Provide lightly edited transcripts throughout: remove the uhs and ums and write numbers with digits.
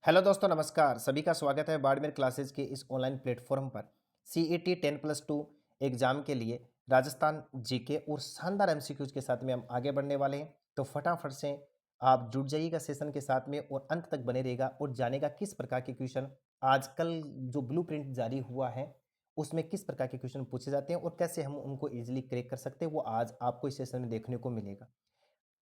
Hello दोस्तों, नमस्कार। सभी का स्वागत है बाड़मेर क्लासेज के इस ऑनलाइन प्लेटफॉर्म पर। सीईटी 10+2 एग्जाम के लिए राजस्थान जीके और शानदार एमसीक्यूज के साथ में हम आगे बढ़ने वाले हैं। तो फटाफट से आप जुड़ जाइएगा सेशन के साथ में और अंत तक बने रहेगा और जानेगा किस प्रकार के क्वेश्चन आजकल जो ब्लूप्रिंट जारी हुआ है उसमें किस प्रकार के क्वेश्चन पूछे जाते हैं और कैसे हम उनको इजिली क्रैक कर सकते हैं, वो आज आपको इस सेशन में देखने को मिलेगा।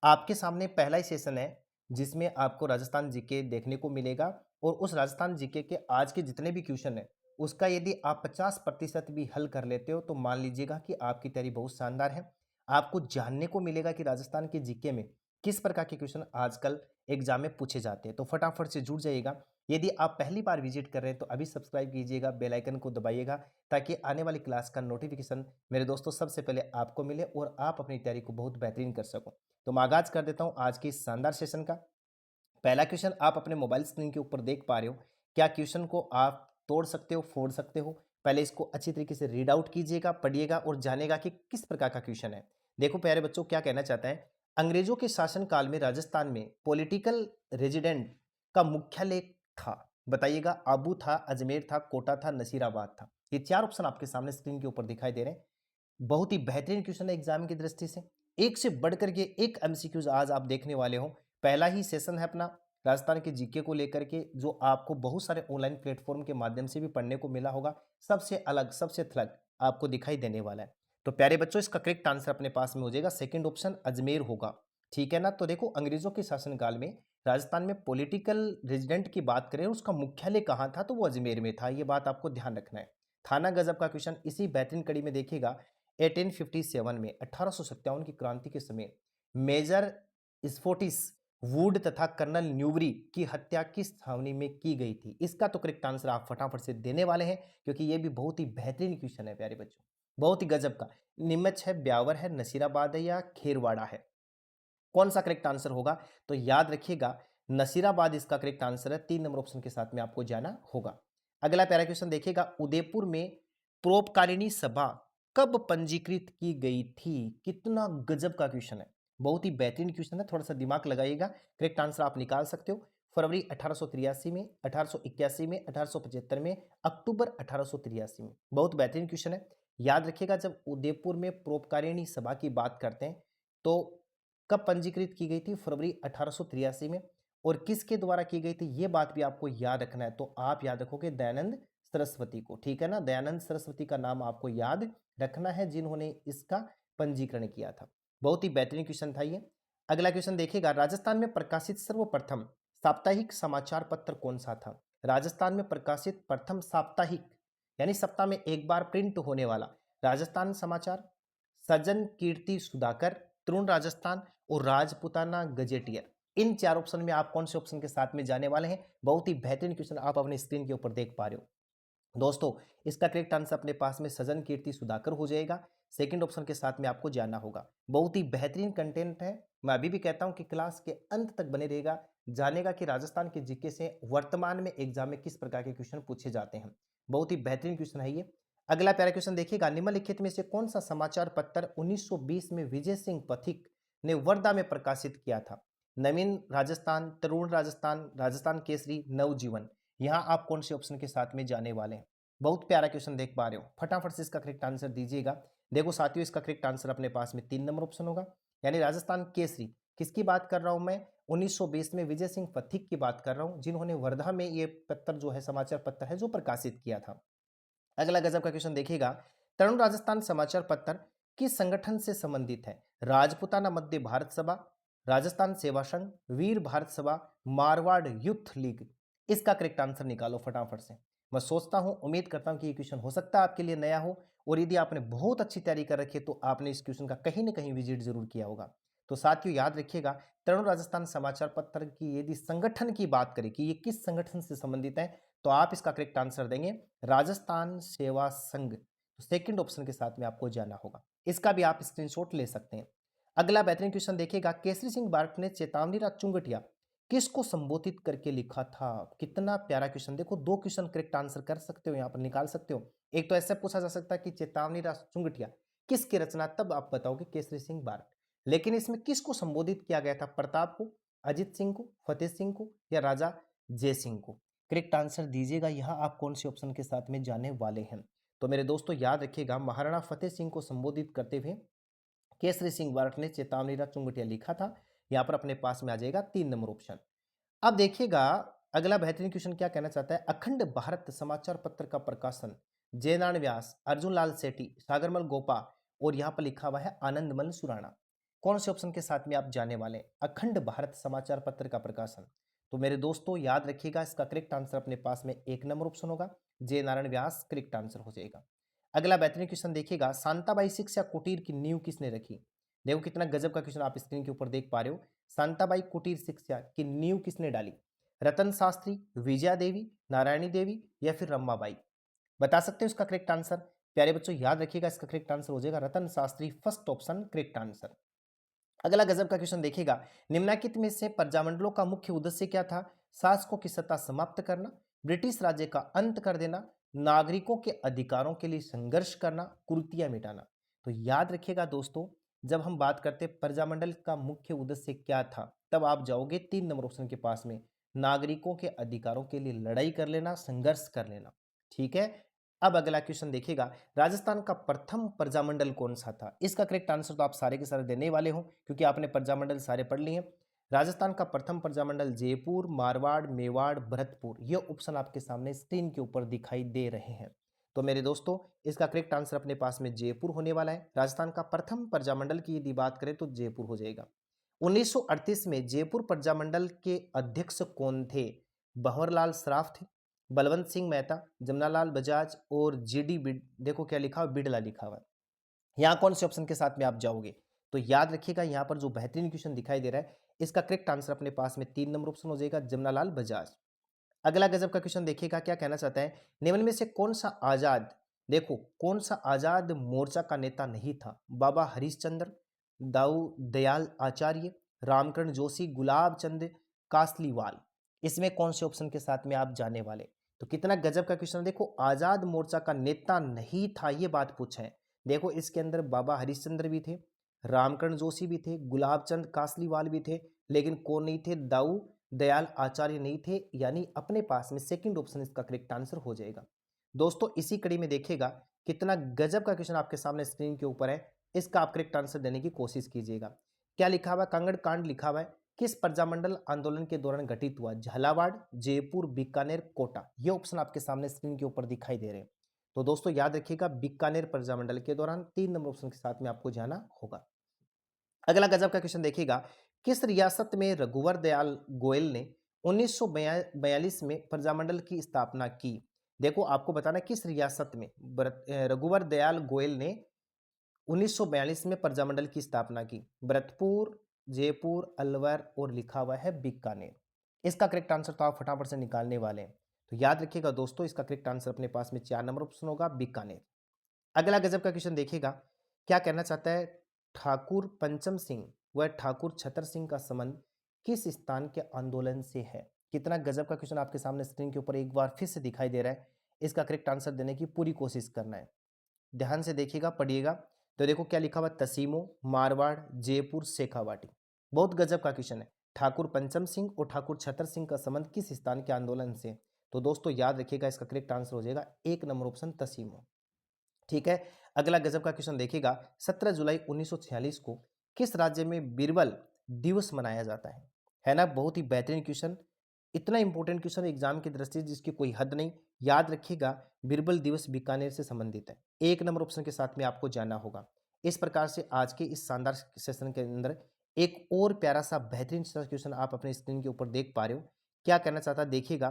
आपके सामने पहला ही सेशन है जिसमें आपको राजस्थान जीके देखने को मिलेगा और उस राजस्थान जीके के आज के जितने भी क्वेश्चन है उसका यदि आप 50% भी हल कर लेते हो तो मान लीजिएगा कि आपकी तैयारी बहुत शानदार है। आपको जानने को मिलेगा कि राजस्थान के जीके में किस प्रकार के क्वेश्चन आजकल एग्जाम में पूछे जाते हैं। तो फटाफट से जुड़ जाइएगा। यदि आप पहली बार विजिट कर रहे हैं तो अभी सब्सक्राइब कीजिएगा, बेल आइकन को दबाइएगा ताकि आने वाली क्लास का नोटिफिकेशन मेरे दोस्तों सबसे पहले आपको मिले और आप अपनी तैयारी को बहुत बेहतरीन कर सको। तो मैं आगाज कर देता हूं आज के इस शानदार सेशन का। पहला क्वेश्चन आप अपने मोबाइल स्क्रीन के ऊपर देख पा रहे हो। क्या क्वेश्चन को आप तोड़ सकते हो, फोड़ सकते हो? पहले इसको अच्छी तरीके से रीड आउट कीजिएगा, पढ़िएगा और जानेगा कि किस प्रकार का क्वेश्चन है। देखो प्यारे बच्चों, क्या कहना चाहता है। अंग्रेजों के शासन काल में राजस्थान में पॉलिटिकल रेजिडेंट का मुख्यालय था। बताइएगा, आबू था, अजमेर था, कोटा था, नसीराबाद था। ये चार ऑप्शन आपके सामने स्क्रीन के ऊपर दिखाई दे रहे हैं। बहुत ही बेहतरीन क्वेश्चन है एग्जाम की दृष्टि से। एक से बढ़कर के एक एमसीक्यूज आज आप देखने वाले हो। पहला ही सेशन है अपना राजस्थान के जीके को लेकर के, जो आपको बहुत सारे ऑनलाइन प्लेटफॉर्म के माध्यम से भी पढ़ने को मिला होगा। सबसे अलग, सबसे थलग आपको दिखाई देने वाला है। तो प्यारे बच्चों, इसका करेक्ट आंसर अपने पास में हो जाएगा सेकंड ऑप्शन अजमेर होगा। ठीक है ना। तो देखो, अंग्रेजों के शासनकाल में राजस्थान में पॉलिटिकल रेजिडेंट की बात करें, उसका मुख्यालय कहाँ था, तो वो अजमेर में था। ये बात आपको ध्यान रखना है। थाना गजब का क्वेश्चन इसी बेहतरीन कड़ी में देखिएगा। 1857 में 1857 की क्रांति के समय मेजर स्फोटिस वुड तथा कर्नल न्यूबरी की हत्या किस छावनी में की गई थी? इसका तो करेक्ट आंसर आप फटाफट से देने वाले हैं, क्योंकि ये भी बहुत ही बेहतरीन क्वेश्चन है प्यारे बच्चों, बहुत ही गजब का। नीमच है, ब्यावर है, नसीराबाद है या खेरवाड़ा है? कौन सा करेक्ट आंसर होगा? तो याद रखिएगा, नसीराबाद इसका करेक्ट आंसर है। 3 नंबर ऑप्शन के साथ में आपको जाना होगा। अगला पैरा क्वेश्चन देखिएगा। उदयपुर में परोपकारिणी सभा कब पंजीकृत की गई थी? कितना गजब का क्वेश्चन है, बहुत ही बेहतरीन क्वेश्चन है। थोड़ा सा दिमाग लगाइएगा, करेक्ट आंसर आप निकाल सकते हो। फरवरी 1883 में, 1881 में, 1875 में, अक्टूबर 1883 में। बहुत बेहतरीन क्वेश्चन है। याद रखिएगा, जब उदयपुर में परोपकारिणी सभा की बात करते हैं तो कब पंजीकृत की गई थी? फरवरी 1883 में। और किसके द्वारा की गई थी, यह बात भी आपको याद रखना है। तो आप याद रखोगे दयानंद सरस्वती को। ठीक है ना, दयानंद सरस्वती का नाम आपको याद रखना है, जिन्होंने इसका पंजीकरण किया था। बहुत ही बेहतरीन क्वेश्चन था ये। अगला क्वेश्चन देखिएगा। राजस्थान में प्रकाशित सर्वप्रथम साप्ताहिक समाचार पत्र कौन सा था? राजस्थान में प्रकाशित प्रथम साप्ताहिक, यानी सप्ताह में एक बार प्रिंट होने वाला, राजस्थान समाचार, सजन कीर्ति सुधाकर, तरुण राजस्थान और राजपुताना गजेटियर। इन चार ऑप्शन में आप कौन से ऑप्शन के साथ में जाने वाले हैं? बहुत ही बेहतरीन क्वेश्चन आप अपने स्क्रीन के ऊपर देख पा रहे हो दोस्तों। इसका करेक्ट आंसर अपने पास में सजन कीर्ति सुधाकर हो जाएगा। सेकंड ऑप्शन के साथ में आपको जाना होगा। बहुत ही बेहतरीन कंटेंट है। मैं अभी भी कहता हूं कि क्लास के अंत तक बने रहेगा, जानेगा कि राजस्थान के जीके से वर्तमान में एग्जाम में किस प्रकार के क्वेश्चन पूछे जाते हैं। बहुत ही बेहतरीन क्वेश्चन है ये। अगला प्यारा क्वेश्चन देखिएगा। निम्नलिखित में से कौन सा समाचार पत्र 1920 में विजय सिंह पथिक ने वर्धा में प्रकाशित किया था? नवीन राजस्थान, तरुण राजस्थान, राजस्थान केसरी, नवजीवन। यहां आप कौन से ऑप्शन के साथ में जाने वाले हैं? बहुत प्यारा क्वेश्चन देख पा रहे हो, फटाफट से इसका करेक्ट आंसर दीजिएगा। देखो साथियों, इसका करेक्ट आंसर अपने पास में 3 नंबर ऑप्शन होगा, यानी राजस्थान केसरी। किसकी बात कर रहा हूं मैं? 1920 में विजय सिंह पथिक की बात कर रहा हूं, जिन्होंने वर्धा में ये पत्र जो है, समाचार पत्र है, जो प्रकाशित किया था। अगला गजब का क्वेश्चन देखिएगा। तरुण राजस्थान समाचार पत्र किस संगठन से संबंधित है? राजपुताना मध्य भारत सभा, राजस्थान सेवा संघ, वीर भारत सभा, मारवाड़ यूथ लीग। इसका करेक्ट आंसर निकालो फटाफट से। मैं सोचता हूं, उम्मीद करता हूं कि ये क्वेश्चन हो सकता है आपके लिए नया हो, और यदि आपने बहुत अच्छी तैयारी कर रखी है तो आपने इस क्वेश्चन का कहीं ना कहीं विजिट जरूर किया होगा। तो साथियों याद रखिएगा, तरुण राजस्थान समाचार पत्र की यदि संगठन की बात करें कि ये किस संगठन से संबंधित है, तो आप इसका करेक्ट आंसर देंगे राजस्थान सेवा संघ। तो सेकंड ऑप्शन के साथ में आपको जाना होगा। इसका भी आप स्क्रीनशॉट ले सकते हैं। अगला बेहतरीन क्वेश्चन देखिएगा। केसरी सिंह बार्क ने चेतावनी राज चुंगटिया किसको संबोधित करके लिखा था? कितना प्यारा क्वेश्चन। देखो, 2 क्वेश्चन करेक्ट आंसर कर सकते हो, यहां पर निकाल सकते हो। एक तो ऐसे पूछा जा सकता है कि चेतावनी राज चुंगटिया किसकी रचना, तब आप बताओगे केसरी सिंह बार्क। लेकिन इसमें किसको संबोधित किया गया था? प्रताप को, अजित सिंह को, फतेह सिंह को, या राजा जय सिंह को। करेक्ट आंसर दीजिएगा, यहाँ आप कौन से ऑप्शन के साथ में जाने वाले हैं। तो मेरे दोस्तों याद रखिएगा, महाराणा फतेह सिंह को संबोधित करते हुए केसरी सिंह बार्ट ने चेतावनी चुंगटिया लिखा था। यहाँ पर अपने पास में आ जाएगा 3 नंबर ऑप्शन। अब देखिएगा अगला बेहतरीन क्वेश्चन क्या कहना चाहता है। अखंड भारत समाचार पत्र का प्रकाशन जयनारायण व्यास, अर्जुन लाल सेठी, सागरमल गोपा और यहाँ पर लिखा हुआ है आनंदमल सुराणा। कौन से ऑप्शन के साथ में आप जाने वाले हैं? अखंड भारत समाचार पत्र का प्रकाशन। तो मेरे दोस्तों याद रखिएगा, इसका करेक्ट आंसर अपने पास में 1 नंबर ऑप्शन होगा, जयनारायण व्यास करेक्ट आंसर हो जाएगा। अगला बेहतरीन क्वेश्चन देखिएगा, शांताबाई शिक्षा कुटीर की नींव किसने रखी? देखो कितना गजब का क्वेश्चन आप स्क्रीन के ऊपर देख पा रहे हो। शांताबाई कुटीर शिक्षा की नींव किसने डाली? रतन शास्त्री, विजया देवी, नारायणी देवी या फिर रमाबाई? बता सकते हो इसका करेक्ट आंसर? प्यारे बच्चों याद रखिएगा, इसका करेक्ट आंसर हो जाएगा Ratan Shastri, first option correct answer. अगला गजब का क्वेश्चन देखिएगा, निम्नलिखित में से प्रजामंडलों का मुख्य उद्देश्य क्या था? शासकों की सत्ता समाप्त करना, ब्रिटिश राज्य का अंत कर देना, नागरिकों के अधिकारों के लिए संघर्ष करना, कुरीतियां मिटाना। तो याद रखिएगा दोस्तों, जब हम बात करते प्रजामंडल का मुख्य उद्देश्य क्या था, तब आप जाओगे 3 नंबर ऑप्शन के पास में, नागरिकों के अधिकारों के लिए लड़ाई कर लेना, संघर्ष कर लेना। ठीक है। अब अगला क्वेश्चन देखिएगा, राजस्थान का प्रथम प्रजामंडल कौन सा था? इसका करेक्ट आंसर तो आप सारे के सारे देने वाले हो, क्योंकि आपने प्रजामंडल सारे पढ़ लिए हैं। राजस्थान का प्रथम प्रजामंडल जयपुर, मारवाड़, मेवाड़, भरतपुर, ये ऑप्शन आपके सामने स्क्रीन के ऊपर दिखाई दे रहे हैं। तो मेरे दोस्तों इसका करेक्ट आंसर अपने पास में जयपुर होने वाला है। राजस्थान का प्रथम प्रजामंडल की यदि बात करें तो जयपुर हो जाएगा। 1938 में जयपुर प्रजामंडल के अध्यक्ष कौन थे? भंवरलाल श्राफ थे, बलवंत सिंह मेहता, जमनालाल बजाज और जीडी बिड, देखो क्या लिखा हुआ, बिड़ला लिखा हुआ है। यहाँ कौन से ऑप्शन के साथ में आप जाओगे? तो याद रखिएगा, यहाँ पर जो बेहतरीन क्वेश्चन दिखाई दे रहा है, इसका करेक्ट आंसर अपने पास में 3 नंबर ऑप्शन हो जाएगा, जमनालाल बजाज। अगला गजब का क्वेश्चन देखिएगा, क्या कहना चाहता है, निम्न में से कौन सा आजाद, देखो कौन सा आजाद मोर्चा का नेता नहीं था? बाबा हरिश्चंद्र, दाऊ दयाल आचार्य, रामकरण जोशी, गुलाब चंद कासलीवाल। इसमें कौन से ऑप्शन के साथ में आप जाने वाले? तो कितना गजब का क्वेश्चन, देखो आजाद मोर्चा का नेता नहीं था, ये बात पूछा है। देखो इसके अंदर बाबा हरिश्चंद्र भी थे, रामकरण जोशी भी थे, गुलाब चंद कासलीवाल भी थे, लेकिन कौन नहीं थे? दाऊ दयाल आचार्य नहीं थे, यानी अपने पास में सेकंड ऑप्शन इसका करेक्ट आंसर हो जाएगा। दोस्तों इसी कड़ी में देखिएगा, कितना गजब का क्वेश्चन आपके सामने स्क्रीन के ऊपर है, इसका आप करेक्ट आंसर देने की कोशिश कीजिएगा। क्या लिखा हुआ? कांगड़ कांड लिखा हुआ है, किस प्रजामंडल आंदोलन के दौरान घटित हुआ? झालावाड़, जयपुर, बीकानेर, कोटा। ये ऑप्शन आपके सामने स्क्रीन के ऊपर दिखाई दे रहे हैं। तो दोस्तों याद रखिएगा, बीकानेर प्रजामंडल के दौरान 3 नंबर ऑप्शन के साथ में आपको जाना होगा। अगला गजब का क्वेश्चन देखिएगा, किस रियासत में रघुवर दयाल गोयल ने 1942 में प्रजामंडल की स्थापना की? देखो आपको बताना किस रियासत में रघुवर दयाल गोयल ने 1942 में प्रजामंडल की स्थापना की? भरतपुर, जयपुर, अलवर और लिखा हुआ है बीकानेर। इसका करेक्ट आंसर तो आप फटाफट से निकालने वाले हैं। तो याद रखिएगा दोस्तों, इसका करेक्ट आंसर अपने पास में 4 नंबर ऑप्शन होगा, बीकानेर। अगला गजब का क्वेश्चन देखिएगा, क्या कहना चाहता है, ठाकुर पंचम सिंह व ठाकुर छतर सिंह का संबंध किस स्थान के आंदोलन से है? कितना गजब का क्वेश्चन आपके सामने स्क्रीन के ऊपर एक बार फिर से दिखाई दे रहा है। इसका करेक्ट आंसर देने की पूरी कोशिश करना है, ध्यान से देखिएगा, पढ़िएगा। तो देखो क्या लिखा हुआ, तसीमो, मारवाड़, जयपुर, शेखावाटी। बहुत गजब का क्वेश्चन है, ठाकुर पंचम सिंह और ठाकुर छतर सिंह का संबंध किस स्थान के आंदोलन से? तो दोस्तों याद रखिएगा, इसका करेक्ट आंसर हो जाएगा 1 नंबर ऑप्शन, तसीमो। ठीक है। अगला गजब का क्वेश्चन देखिएगा, 17 जुलाई 1946 को किस राज्य में बीरबल दिवस मनाया जाता है ना? बहुत ही बेहतरीन क्वेश्चन, इतना इंपॉर्टेंट क्वेश्चन एग्जाम की दृष्टि से जिसकी कोई हद नहीं। याद रखिएगा, बीरबल दिवस बीकानेर से संबंधित है, 1 नंबर ऑप्शन के साथ में आपको जाना होगा। इस प्रकार से आज के इस शानदार सेशन के अंदर एक और प्यारा सा बेहतरीन सा क्वेश्चन आप अपने स्क्रीन के ऊपर देख पा रहे हो। क्या कहना चाहता है देखिएगा,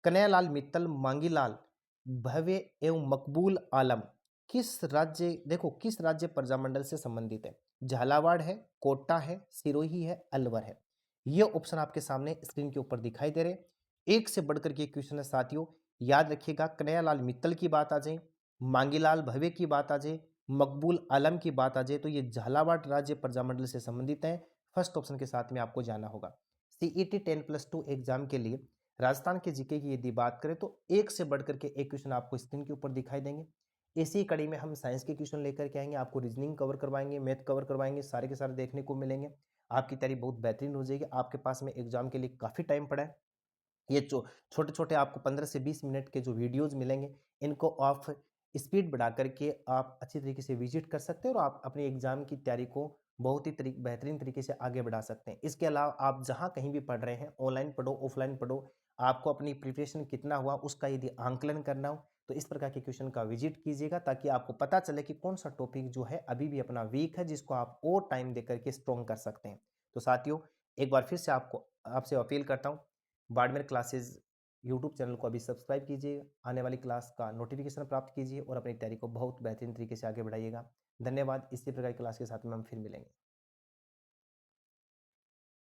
कन्हैयालाल मित्तल, मांगीलाल, भव्य एवं मकबूल आलम किस राज्य, देखो किस राज्य प्रजामंडल से संबंधित है? झालावाड़ है, कोटा है, सिरोही है, अलवर है। ये ऑप्शन आपके सामने स्क्रीन के ऊपर दिखाई दे रहे हैं। एक से बढ़कर के क्वेश्चन है साथियों। याद रखिएगा, कन्हैयालाल मित्तल की बात आ जाए, मांगीलाल भव्य की बात आ जाए, मकबूल आलम की बात आ जाए, तो ये झालावाड़ राज्य प्रजामंडल से संबंधित है। फर्स्ट ऑप्शन के साथ में आपको जाना होगा। सीईटी 10+2 एग्जाम के लिए राजस्थान के जीके की यदि बात करें तो एक से बढ़कर के एक क्वेश्चन आपको स्क्रीन के ऊपर दिखाई देंगे। इसी कड़ी में हम साइंस के क्वेश्चन लेकर के आएंगे, आपको रीजनिंग कवर करवाएंगे, मैथ कवर करवाएंगे, सारे के सारे देखने को मिलेंगे। आपकी तैयारी बहुत बेहतरीन हो जाएगी। आपके पास में एग्जाम के लिए काफ़ी टाइम पड़ा है, ये जो छोटे-छोटे आपको 15 से 20 मिनट के जो वीडियोज़ मिलेंगे, इनको आप स्पीड बढ़ा कर के आप अच्छी तरीके से विज़िट कर सकते हैं और आप अपने एग्ज़ाम की तैयारी को बहुत ही बेहतरीन तरीके से आगे बढ़ा सकते हैं। इसके अलावा आप जहाँ कहीं भी पढ़ रहे हैं, ऑनलाइन पढ़ो, ऑफ़लाइन पढ़ो, आपको अपनी प्रिपरेशन कितना हुआ उसका यदि आंकलन करना हो, तो इस प्रकार के क्वेश्चन का विज़िट कीजिएगा ताकि आपको पता चले कि कौन-सा टॉपिक जो है अभी भी अपना वीक है, जिसको आप और टाइम देकर के स्ट्रॉन्ग कर सकते हैं। तो साथियों, एक बार फिर से आपसे अपील करता हूँ, बाड़मेर क्लासेस यूट्यूब चैनल को अभी सब्सक्राइब कीजिए, आने वाली क्लास का नोटिफिकेशन प्राप्त कीजिए और अपनी तैयारी को बहुत बेहतरीन तरीके से आगे बढ़ाइएगा। धन्यवाद। इसी प्रकार की क्लास के साथ में हम फिर मिलेंगे।